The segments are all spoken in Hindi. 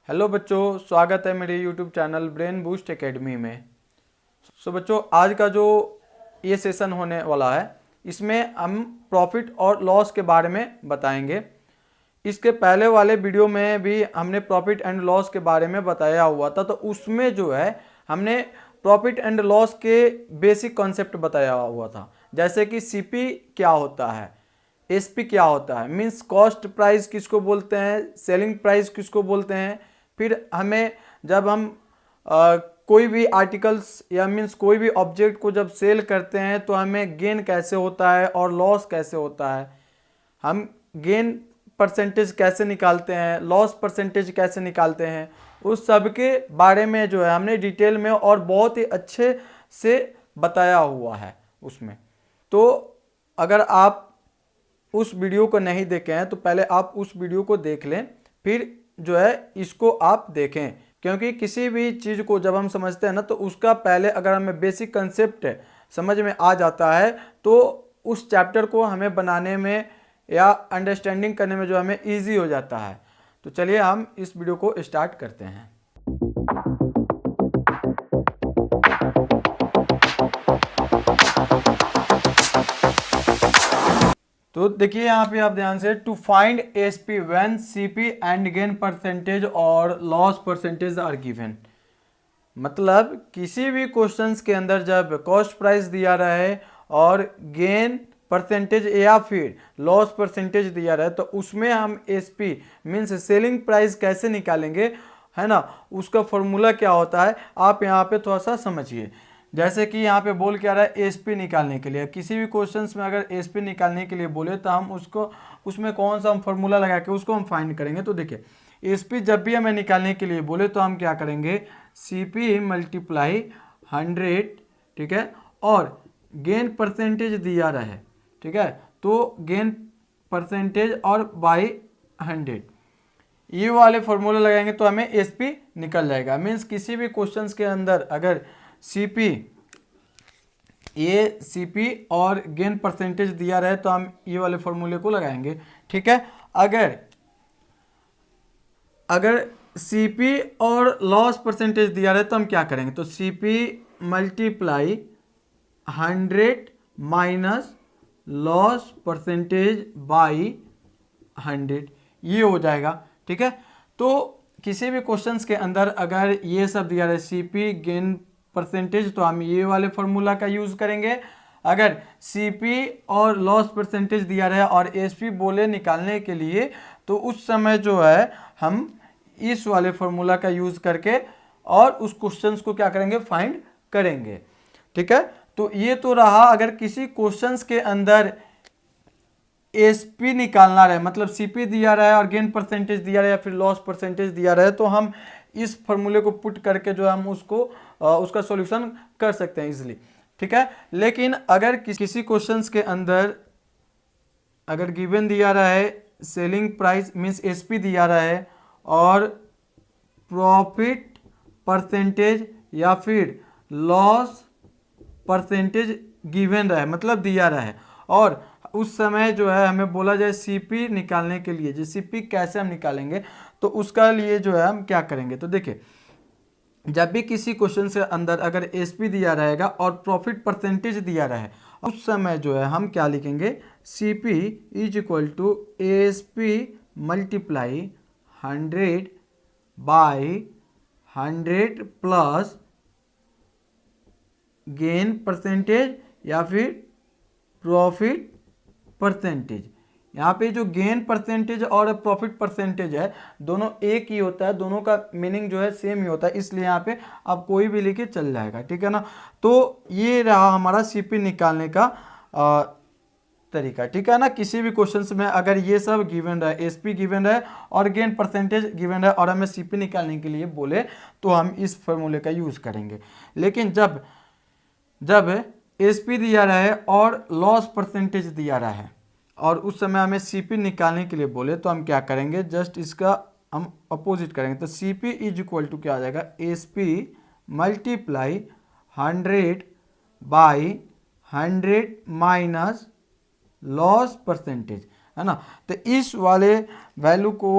हेलो बच्चों, स्वागत है मेरे YouTube channel brain boost academy में। बच्चों, आज का जो ये सेशन होने वाला है इसमें हम प्रॉफिट और लॉस के बारे में बताएंगे। इसके पहले वाले वीडियो में भी हमने प्रॉफिट एंड लॉस के बारे में बताया हुआ था, तो उसमें जो है हमने प्रॉफिट एंड लॉस के बेसिक कॉन्सेप्ट बताया हुआ था, जैसे कि सीपी क्या होता है, एसपी क्या होता है, मीन्स कॉस्ट प्राइस किसको बोलते हैं, सेलिंग प्राइस किसको बोलते हैं। फिर हमें जब हम कोई भी आर्टिकल्स या मीन्स कोई भी ऑब्जेक्ट को जब सेल करते हैं तो हमें गेन कैसे होता है और लॉस कैसे होता है, हम गेन परसेंटेज कैसे निकालते हैं, लॉस परसेंटेज कैसे निकालते हैं, उस सब के बारे में जो है हमने डिटेल में और बहुत ही अच्छे से बताया हुआ है उसमें। तो अगर आप उस वीडियो को नहीं देखे हैं तो पहले आप उस वीडियो को देख लें, फिर जो है इसको आप देखें, क्योंकि किसी भी चीज़ को जब हम समझते हैं ना तो उसका पहले अगर हमें बेसिक कंसेप्ट समझ में आ जाता है तो उस चैप्टर को हमें बनाने में या अंडरस्टैंडिंग करने में जो हमें ईजी हो जाता है। तो चलिए हम इस वीडियो को स्टार्ट करते हैं। तो देखिए यहाँ पे आप ध्यान से, to find SP when CP and gain percentage और लॉस परसेंटेज आर गिवन। मतलब किसी भी क्वेश्चंस के अंदर जब कॉस्ट प्राइस दिया रहे और गेन परसेंटेज या फिर लॉस परसेंटेज दिया रहे तो उसमें हम एसपी मीन्स सेलिंग प्राइस कैसे निकालेंगे, है ना, उसका फॉर्मूला क्या होता है, आप यहाँ पे थोड़ा सा समझिए। जैसे कि यहाँ पे बोल क्या रहा है, एसपी निकालने के लिए, किसी भी क्वेश्चंस में अगर एसपी निकालने के लिए बोले तो हम उसको उसमें कौन सा हम फॉर्मूला लगा के उसको हम फाइंड करेंगे। तो देखिए, एसपी जब भी हमें निकालने के लिए बोले तो हम क्या करेंगे, सीपी मल्टीप्लाई 100, ठीक है, और गेन परसेंटेज दिया रहे, ठीक है, तो गेन परसेंटेज और बाई 100, ये वाले फॉर्मूला लगाएंगे तो हमें एसपी निकल जाएगा। मीन्स किसी भी क्वेश्चंस के अंदर अगर सीपी ये सीपी और गेन परसेंटेज दिया रहे तो हम ये वाले फॉर्मूले को लगाएंगे, ठीक है। अगर सीपी और लॉस परसेंटेज दिया रहे तो हम क्या करेंगे, तो CP multiply 100 minus loss percentage by 100, ये हो जाएगा, ठीक है। तो किसी भी क्वेश्चंस के अंदर अगर ये सब दिया रहे सीपी गेन परसेंटेज तो हम ये वाले फॉर्मूला का यूज करेंगे। अगर सीपी और लॉस परसेंटेज दिया रहे और एसपी बोले निकालने के लिए तो उस समय जो है हम इस वाले फॉर्मूला का यूज करके और उस क्वेश्चंस को क्या करेंगे, फाइंड करेंगे, ठीक है। तो ये तो रहा अगर किसी क्वेश्चंस के अंदर एसपी निकालना रहे, मतलब सीपी दिया रहा है और गेन परसेंटेज दिया रहा है या फिर लॉस परसेंटेज दिया रहा है, तो हम इस फॉर्मूले को पुट करके जो हम उसको उसका सॉल्यूशन कर सकते हैं इजीली, ठीक है। लेकिन अगर किसी क्वेश्चंस के अंदर अगर गिवन दिया रहा है सेलिंग प्राइस मीन्स एसपी दिया रहा है और प्रॉफिट परसेंटेज या फिर लॉस परसेंटेज गिवन रहा है, मतलब दिया रहा है, और उस समय जो है हमें बोला जाए सीपी निकालने के लिए, जो सीपी कैसे हम निकालेंगे तो उसका लिए जो है हम क्या करेंगे। तो देखिए, जब भी किसी क्वेश्चन से अंदर अगर एसपी दिया रहेगा और प्रॉफिट परसेंटेज दिया रहे उस समय जो है हम क्या लिखेंगे, CP is equal to SP multiply 100 by 100 plus gain percentage या फिर प्रॉफिट परसेंटेज। यहाँ पे जो गेन परसेंटेज और प्रॉफिट परसेंटेज है दोनों एक ही होता है, दोनों का मीनिंग जो है सेम ही होता है, इसलिए यहाँ पे आप कोई भी लेके चल जाएगा, ठीक है ना। तो ये रहा हमारा सीपी निकालने का तरीका, ठीक है ना। किसी भी क्वेश्चंस में अगर ये सब गिवन रहे, एसपी गिवन रहे और गेन परसेंटेज गिवन रहे और हमें सीपी निकालने के लिए बोले तो हम इस फॉर्मूले का यूज करेंगे। लेकिन जब एसपी दिया रहे और लॉस परसेंटेज दिया रहा है और उस समय हमें सीपी निकालने के लिए बोले तो हम क्या करेंगे, जस्ट इसका हम अपोजिट करेंगे। तो सीपी इज इक्वल टू क्या आ जाएगा, SP multiply 100 by 100 minus loss percentage, है ना। तो इस वाले वैल्यू को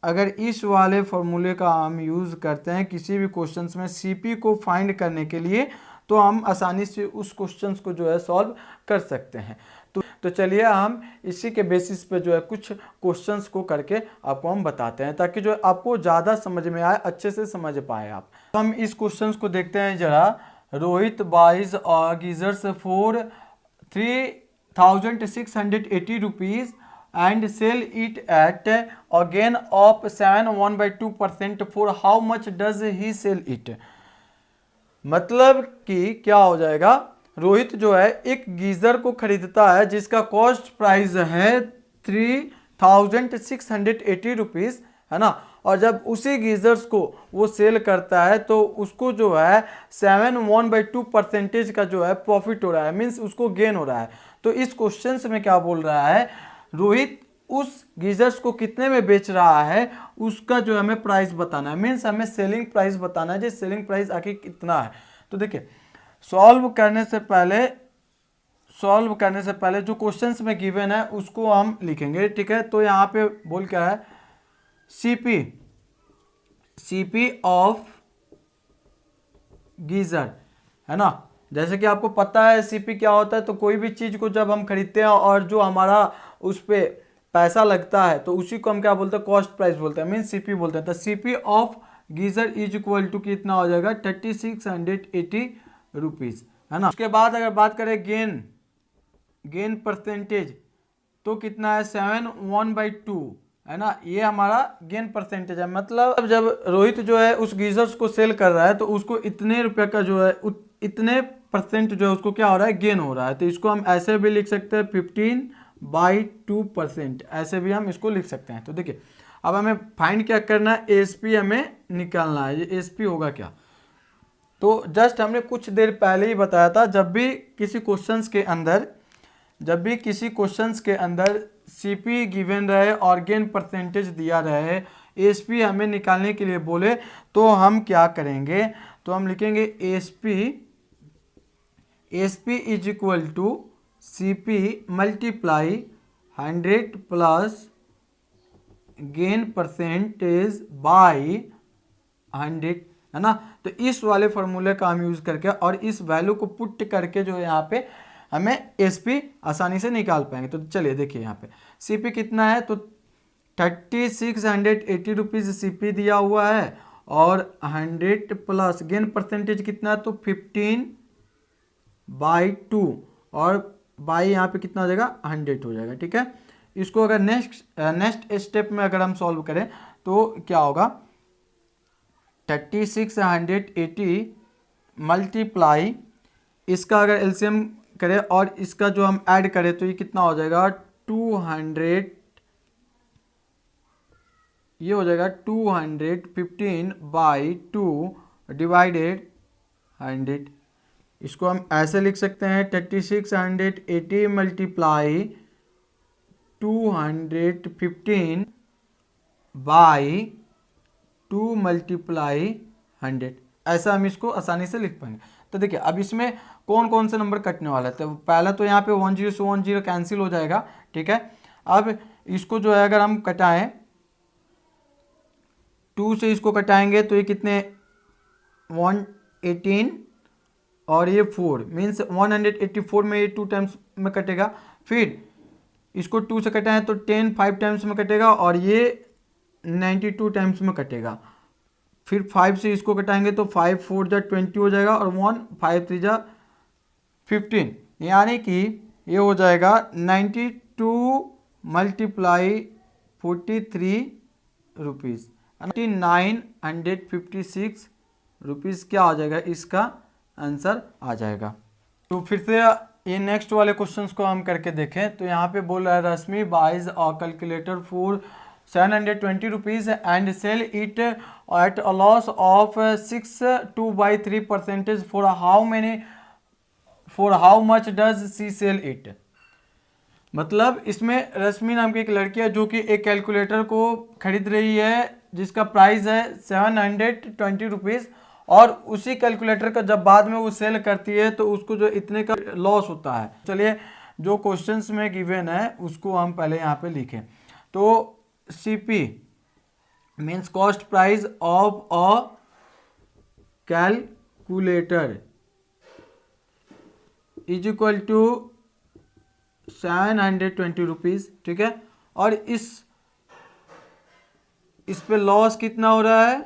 अगर इस वाले फॉर्मूले का हम यूज़ करते हैं किसी भी क्वेश्चंस में सीपी को फाइंड करने के लिए, तो हम आसानी से उस क्वेश्चंस को जो है सॉल्व कर सकते हैं। तो चलिए हम इसी के बेसिस पे जो है कुछ क्वेश्चंस को करके आपको हम बताते हैं, ताकि जो आपको ज़्यादा समझ में आए, अच्छे से समझ पाए आप। तो हम इस क्वेश्चंस को देखते हैं जरा। Rohit buys geysers for 3680 rupees and sell it at a gain of 7.1/2%. For how much does he sell it? मतलब कि क्या हो जाएगा, रोहित जो है एक गीजर को खरीदता है जिसका कॉस्ट प्राइस है 3680 रुपीज़, है ना, और जब उसी गीजर्स को वो सेल करता है तो उसको जो है 7.1/2% का जो है प्रॉफिट हो रहा है, मीन्स उसको गेन हो रहा है। तो इस क्वेश्चन में क्या बोल रहा है, रोहित उस गीजर्स को कितने में बेच रहा है उसका जो हमें प्राइस बताना है, मीन्स हमें सेलिंग प्राइस बताना है, जो सेलिंग प्राइस आखिर कितना है। तो देखिए सॉल्व करने से पहले जो क्वेश्चंस में गिवन है उसको हम लिखेंगे, ठीक है। तो यहाँ पे बोल क्या है, सीपी ऑफ गीजर, है ना। जैसे कि आपको पता है सीपी क्या होता है, तो कोई भी चीज़ को जब हम खरीदते हैं और जो हमारा उस पर पैसा लगता है तो उसी को हम क्या बोलते हैं, कॉस्ट प्राइस बोलते हैं, मीन सीपी बोलते हैं। तो CP of geyser is equal to कितना हो जाएगा, 3680 रुपीज़, है ना। उसके बाद अगर बात करें गेन परसेंटेज, तो कितना है 7/1/2, है ना, ये हमारा गेन परसेंटेज है। मतलब जब रोहित जो है उस गीजर्स को सेल कर रहा है तो उसको इतने रुपये का जो है इतने परसेंट जो है उसको क्या हो रहा है, गेन हो रहा है। तो इसको हम ऐसे भी लिख सकते हैं 15/2%, ऐसे भी हम इसको लिख सकते हैं। तो देखिए अब हमें फाइंड क्या करना है, एसपी हमें निकालना है। ये एसपी होगा क्या, तो जस्ट हमने कुछ देर पहले ही बताया था, जब भी किसी क्वेश्चंस के अंदर सीपी गिवन रहे और गेन परसेंटेज दिया रहे, एसपी हमें निकालने के लिए बोले, तो हम क्या करेंगे, तो हम लिखेंगे SP is equal to CP multiply 100 plus gain percentage by 100, है ना। तो इस वाले फॉर्मूले का हम यूज करके और इस वैल्यू को पुट करके जो है यहाँ पे हमें एसपी आसानी से निकाल पाएंगे। तो चलिए देखिए यहाँ पे सीपी कितना है, तो 3680 रुपीज़ सीपी दिया हुआ है और 100 प्लस गेन परसेंटेज कितना है, तो 15/2 और बाई यहाँ पे कितना हो जाएगा, 100 हो जाएगा, ठीक है। इसको अगर नेक्स्ट स्टेप में अगर हम सॉल्व करें तो क्या होगा, 3680 मल्टीप्लाई, इसका अगर एलसीएम करें और इसका जो हम ऐड करें तो ये कितना हो जाएगा, 200, ये हो जाएगा 215/2 डिवाइडेड 100। इसको हम ऐसे लिख सकते हैं 3680 मल्टीप्लाई 215/2 मल्टीप्लाई 100, ऐसा हम इसको आसानी से लिख पाएंगे। तो देखिए अब इसमें कौन कौन से नंबर कटने वाला है, तो पहला तो यहाँ पे 10 से 10 कैंसिल हो जाएगा, ठीक है। अब इसको जो है अगर हम कटाएं 2 से इसको कटाएंगे तो ये कितने 118 और ये 4 मीन्स 184 में ये 2 टाइम्स में कटेगा। फिर इसको 2 से कटाएं तो 10 5 टाइम्स में कटेगा और ये 92 टाइम्स में कटेगा। फिर 5 से इसको कटाएंगे तो 5 4 जा 20 हो जाएगा और 1 5 3 जा 15, यानी कि ये हो जाएगा 92 मल्टीप्लाई 43 रुपीज़, 956 रुपीज़ क्या आ जाएगा, इसका आंसर आ जाएगा। तो फिर से ये नेक्स्ट वाले क्वेश्चंस को हम करके देखें, तो यहाँ पे बोल रहा है Rashmi buys a calculator for 720 rupees and sell it at a loss of 6/3%, for how much does she sell it. मतलब इसमें रश्मि नाम की एक लड़की है जो कि एक कैलकुलेटर को खरीद रही है जिसका प्राइस है 720 रुपीज़, और उसी कैलकुलेटर का जब बाद में वो सेल करती है तो उसको जो इतने का लॉस होता है। चलिए जो क्वेश्चंस में गिवन है उसको हम पहले यहाँ पे लिखें। तो CP means cost price of a calculator is equal to 720 rupees, ठीक है। और इस पे लॉस कितना हो रहा है,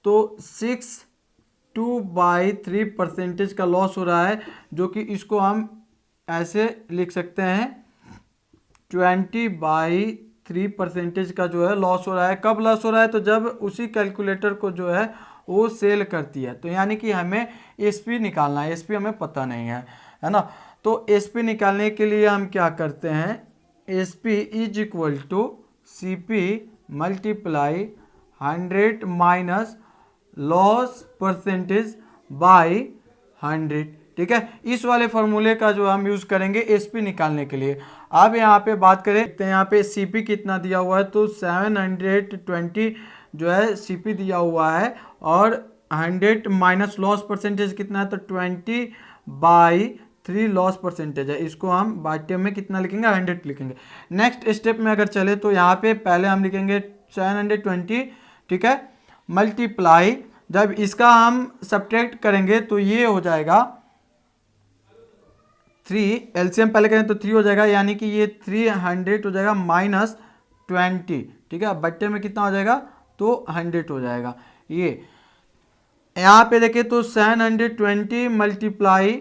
तो 6/3% का लॉस हो रहा है, जो कि इसको हम ऐसे लिख सकते हैं 20/3% का जो है लॉस हो रहा है। कब लॉस हो रहा है, तो जब उसी कैलकुलेटर को जो है वो सेल करती है। तो यानी कि हमें एसपी निकालना है, एसपी हमें पता नहीं है ना। तो एसपी निकालने के लिए हम क्या करते हैं, SP is equal to CP multiply 100 minus loss percentage by 100, ठीक है। इस वाले फॉर्मूले का जो हम यूज़ करेंगे एसपी निकालने के लिए। अब यहाँ पे बात करें तो यहाँ पे सीपी कितना दिया हुआ है, तो 720 जो है सीपी दिया हुआ है, और 100 माइनस लॉस परसेंटेज कितना है, तो 20/3 लॉस परसेंटेज है। इसको हम बाटे में कितना लिखेंगे, 100 लिखेंगे। नेक्स्ट स्टेप में अगर चले तो यहाँ पे पहले हम लिखेंगे 720, ठीक है, मल्टीप्लाई, जब इसका हम सब्ट्रैक्ट करेंगे तो ये हो जाएगा 3, एलसीएम पहले करें तो 3 हो जाएगा, यानी कि ये 300 हो जाएगा माइनस 20, ठीक है। बट्टे में कितना हो जाएगा, तो 100 हो जाएगा। ये यहाँ पे देखें तो 720 मल्टीप्लाई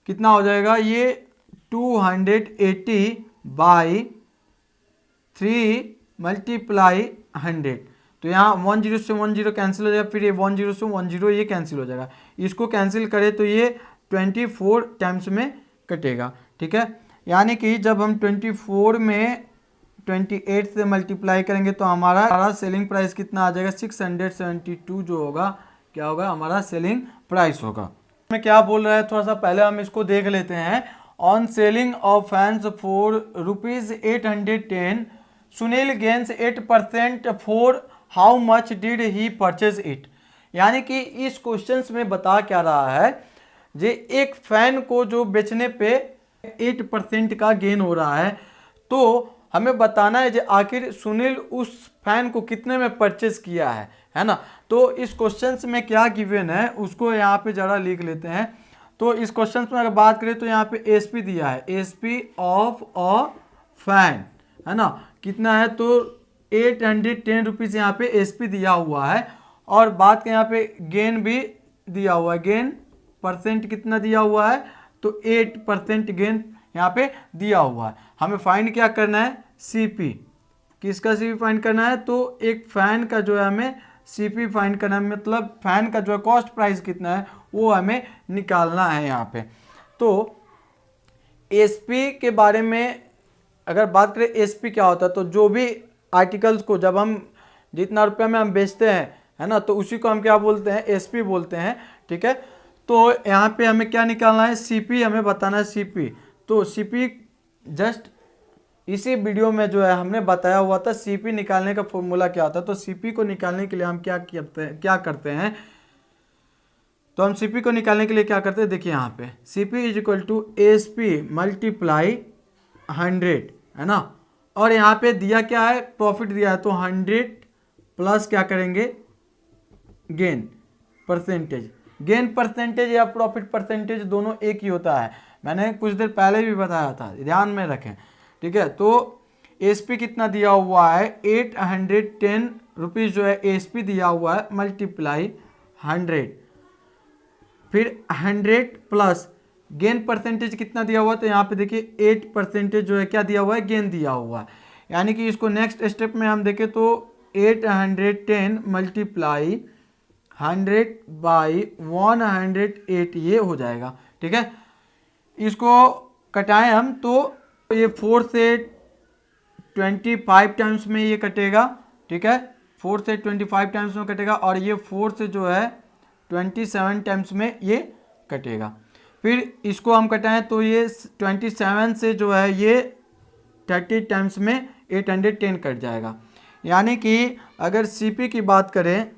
कितना हो जाएगा, ये 280/3 मल्टीप्लाई 100। तो यहाँ 10 से 10 कैंसिल हो जाएगा, फिर ये 10 से 10 ये कैंसिल हो जाएगा। इसको कैंसिल करें तो ये 24 टाइम्स में कटेगा, ठीक है। यानी कि जब हम 24 में 28 से मल्टीप्लाई करेंगे तो हमारा सेलिंग प्राइस कितना आ जाएगा, 672 जो होगा, क्या होगा, हमारा सेलिंग प्राइस होगा। में क्या बोल रहा है, थोड़ा सा पहले हम इसको देख लेते हैं। On selling of fans for ₹810 Sunil gains 8% for how much did he purchase it. यानी कि इस क्वेश्चन में बता क्या रहा है, जे एक फैन को जो बेचने पे 8% का गेन हो रहा है, तो हमें बताना है जो आखिर सुनील उस फैन को कितने में परचेज किया है ना। तो इस क्वेश्चन में क्या गिवन है उसको यहाँ पे जरा लिख लेते हैं। तो इस क्वेश्चन में अगर बात करें तो यहाँ पे एसपी दिया है, एसपी ऑफ अ फैन, है ना, कितना है, तो 810 रुपीज़ यहाँ पे एसपी दिया हुआ है। और बात के यहाँ पे गेन भी दिया हुआ है, गेन परसेंट कितना दिया हुआ है, तो 8% गेन यहाँ पे दिया हुआ है। हमें फाइंड क्या करना है, सीपी, किसका सीपी फाइंड करना है, तो एक फैन का जो है हमें सीपी फाइंड करना है, मतलब फैन का जो है कॉस्ट प्राइस कितना है वो हमें निकालना है यहाँ पे। तो एसपी के बारे में अगर बात करें, एसपी क्या होता है, तो जो भी आर्टिकल्स को जब हम जितना रुपये में हम बेचते हैं, है ना, तो उसी को हम क्या बोलते हैं, एसपी बोलते हैं, ठीक है। तो यहाँ पे हमें क्या निकालना है, सीपी हमें बताना है, सीपी। तो सीपी जस्ट इसी वीडियो में जो है हमने बताया हुआ था सीपी निकालने का फॉर्मूला क्या होता है। तो सीपी को निकालने के लिए हम क्या करते हैं, तो हम सीपी को निकालने के लिए क्या करते हैं, देखिए यहाँ पे CP is equal to SP multiply 100, है ना। और यहाँ पे दिया क्या है, प्रॉफिट दिया है, तो 100 प्लस क्या करेंगे, गेन परसेंटेज। गेन परसेंटेज या प्रॉफिट परसेंटेज दोनों एक ही होता है, मैंने कुछ देर पहले भी बताया था, ध्यान में रखें, ठीक है। तो एसपी कितना दिया हुआ है, 810 रुपीज़ जो है एसपी दिया हुआ है, मल्टीप्लाई 100, फिर 100 प्लस गेन परसेंटेज कितना दिया हुआ है, तो यहाँ पे देखिए 8% जो है क्या दिया हुआ है, गेन दिया हुआ है। यानी कि इसको नेक्स्ट स्टेप में हम देखें तो 810 मल्टीप्लाई 100/108 ये हो जाएगा, ठीक है। इसको कटाएं हम तो ये 4 से 25 टाइम्स में ये कटेगा, ठीक है, 4 से 25 टाइम्स में कटेगा, और ये 4 से जो है 27 टाइम्स में ये कटेगा। फिर इसको हम कटाएं तो ये 27 से जो है ये 30 टाइम्स में 810 कट जाएगा। यानी कि अगर सीपी की बात करें,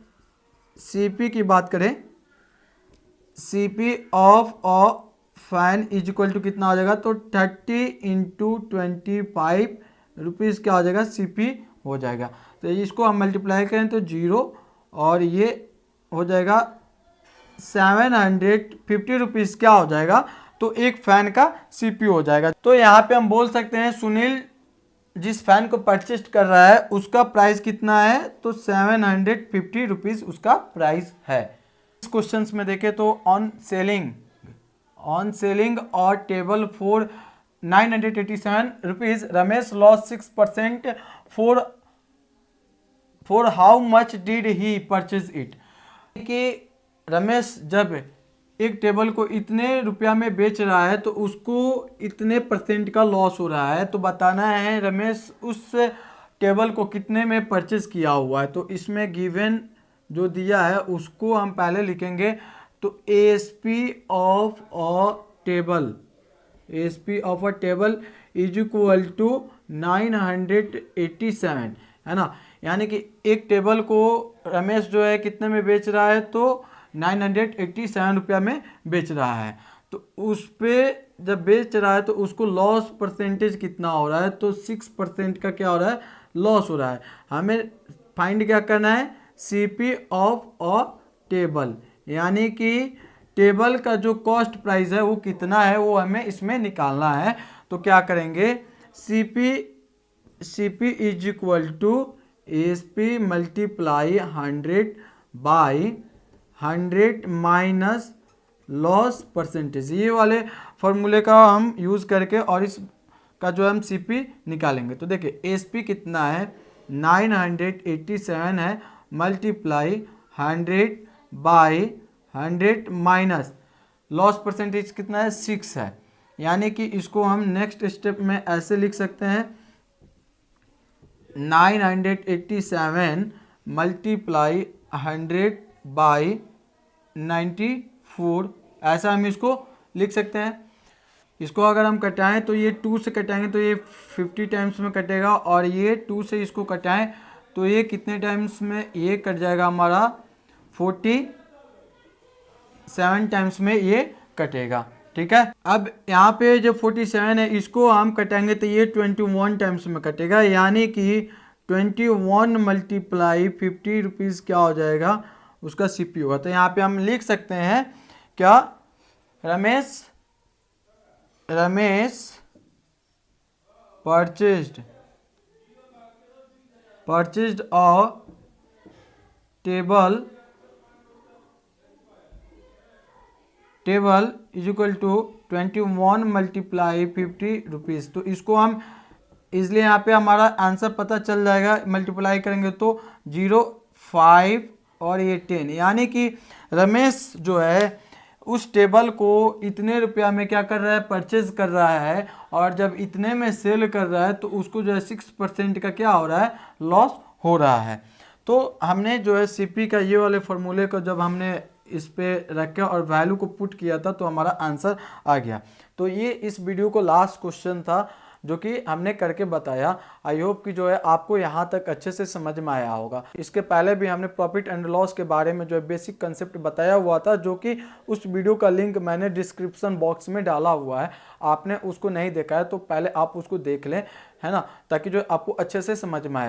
CP of a fan is equal to कितना हो जाएगा, तो 30 × 25 रुपीज़ क्या हो जाएगा, सीपी हो जाएगा। तो तो इसको हम मल्टीप्लाई करें तो 0 और ये हो जाएगा 750 रुपीज़ क्या हो जाएगा, तो एक फ़ैन का CPU हो जाएगा। तो यहाँ पे हम बोल सकते हैं सुनील जिस फैन को परचेज कर रहा है उसका प्राइस कितना है, तो 750 रुपीज़ उसका प्राइस है। इस क्वेश्चन में देखें तो ऑन सेलिंग और table for 987 rupees Ramesh loss 6% for how much did he purchase it. कि रमेश जब एक टेबल को इतने रुपया में बेच रहा है तो उसको इतने % का लॉस हो रहा है, तो बताना है रमेश उस टेबल को कितने में परचेज किया हुआ है। तो इसमें गिवन जो दिया है उसको हम पहले लिखेंगे, तो ASP of a table is equal to 987, है ना। यानी कि एक टेबल को रमेश जो है कितने में बेच रहा है, तो 987 रुपया में बेच रहा है। तो उस पर जब बेच रहा है तो उसको लॉस परसेंटेज कितना हो रहा है, तो 6% का क्या हो रहा है, लॉस हो रहा है। हमें फाइंड क्या करना है, CP ऑफ अ टेबल, यानी कि टेबल का जो कॉस्ट प्राइस है वो कितना है वो हमें इसमें निकालना है। तो क्या करेंगे, CP is equal to ASP multiply 100 by 100 minus loss percentage, ये वाले फॉर्मूले का हम यूज़ करके और इस का जो हम CP निकालेंगे। तो देखिए ASP कितना है, 987 है, multiply 100 by 100 minus loss percentage कितना है, 6 है। यानी कि इसको हम नेक्स्ट स्टेप में ऐसे लिख सकते हैं, 987 मल्टीप्लाई 100 बाई 94, ऐसा हम इसको लिख सकते हैं। इसको अगर हम कटाएं तो ये 2 से कटाएंगे तो ये 50 टाइम्स में कटेगा, और ये 2 से इसको कटाएं तो ये कितने टाइम्स में, ये कट जाएगा हमारा 47 टाइम्स में ये कटेगा, ठीक है। अब यहाँ पे जो 47 है इसको हम कटाएंगे तो ये 21 टाइम्स में कटेगा, यानी कि 21 मल्टीप्लाई 50 रुपीज़ क्या हो जाएगा, उसका CP होगा। तो यहाँ पे हम लिख सकते हैं क्या, Ramesh purchased a table is equal to 21 multiply 50 rupees. तो इसको हम इसलिए यहाँ पे हमारा आंसर पता चल जाएगा, मल्टीप्लाई करेंगे तो 0, 5 और ये 10, यानी कि रमेश जो है उस टेबल को इतने रुपया में क्या कर रहा है, परचेज कर रहा है, और जब इतने में सेल कर रहा है तो उसको जो है 6% का क्या हो रहा है, लॉस हो रहा है। तो हमने जो है CP का ये वाले फॉर्मूले को जब हमने इस पे रखा और वैल्यू को पुट किया था तो हमारा आंसर आ गया। तो ये इस वीडियो को लास्ट क्वेश्चन था जो कि हमने करके बताया। आई होप कि जो है आपको यहाँ तक अच्छे से समझ में आया होगा। इसके पहले भी हमने प्रॉफिट एंड लॉस के बारे में जो है बेसिक कंसेप्ट बताया हुआ था, जो कि उस वीडियो का लिंक मैंने डिस्क्रिप्शन बॉक्स में डाला हुआ है। आपने उसको नहीं देखा है तो पहले आप उसको देख लें, है ना, ताकि जो आपको अच्छे से समझ में आया।